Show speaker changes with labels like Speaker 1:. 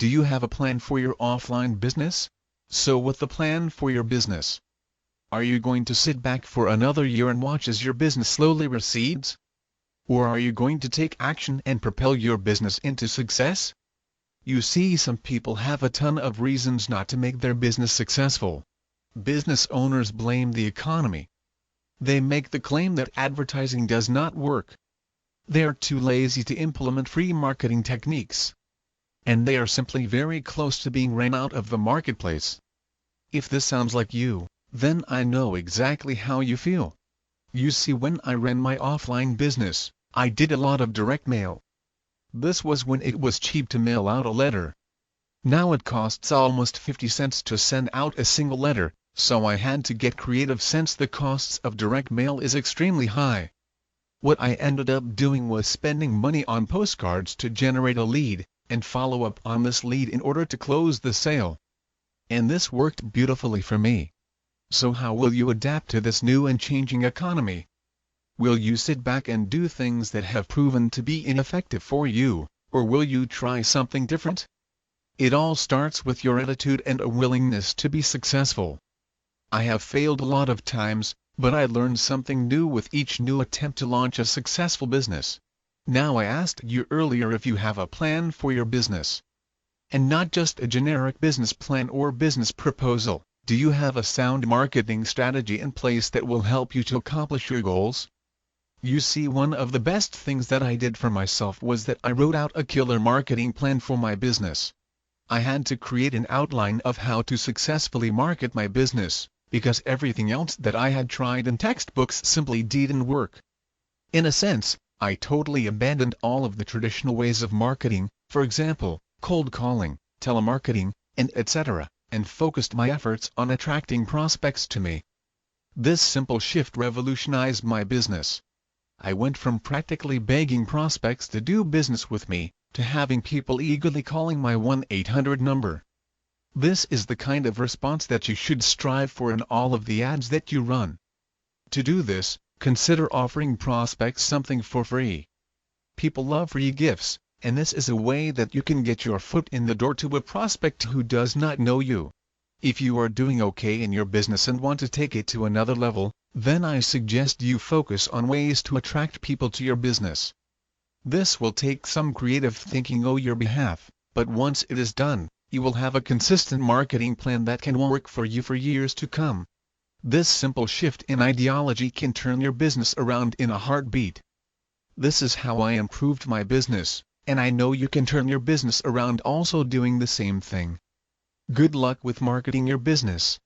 Speaker 1: Do you have a plan for your offline business? So what's the plan for your business? Are you going to sit back for another year and watch as your business slowly recedes? Or are you going to take action and propel your business into success? You see, some people have a ton of reasons not to make their business successful. Business owners blame the economy. They make the claim that advertising does not work. They are too lazy to implement free marketing techniques. And they are simply very close to being ran out of the marketplace. If this sounds like you, then I know exactly how you feel. You see, when I ran my offline business, I did a lot of direct mail. This was when it was cheap to mail out a letter. Now it costs almost 50 cents to send out a single letter, so I had to get creative since the costs of direct mail is extremely high. What I ended up doing was spending money on postcards to generate a lead, and follow up on this lead in order to close the sale. And this worked beautifully for me. So how will you adapt to this new and changing economy? Will you sit back and do things that have proven to be ineffective for you, or will you try something different? It all starts with your attitude and a willingness to be successful. I have failed a lot of times, but I learned something new with each new attempt to launch a successful business. Now, I asked you earlier if you have a plan for your business. And not just a generic business plan or business proposal. Do you have a sound marketing strategy in place that will help you to accomplish your goals? You see, one of the best things that I did for myself was that I wrote out a killer marketing plan for my business. I had to create an outline of how to successfully market my business, because everything else that I had tried in textbooks simply didn't work. In a sense, I totally abandoned all of the traditional ways of marketing, for example, cold calling, telemarketing, and etc., and focused my efforts on attracting prospects to me. This simple shift revolutionized my business. I went from practically begging prospects to do business with me, to having people eagerly calling my 1-800 number. This is the kind of response that you should strive for in all of the ads that you run. To do this, consider offering prospects something for free. People love free gifts, and this is a way that you can get your foot in the door to a prospect who does not know you. If you are doing okay in your business and want to take it to another level, then I suggest you focus on ways to attract people to your business. This will take some creative thinking on your behalf, but once it is done, you will have a consistent marketing plan that can work for you for years to come. This simple shift in ideology can turn your business around in a heartbeat. This is how I improved my business, and I know you can turn your business around also doing the same thing. Good luck with marketing your business.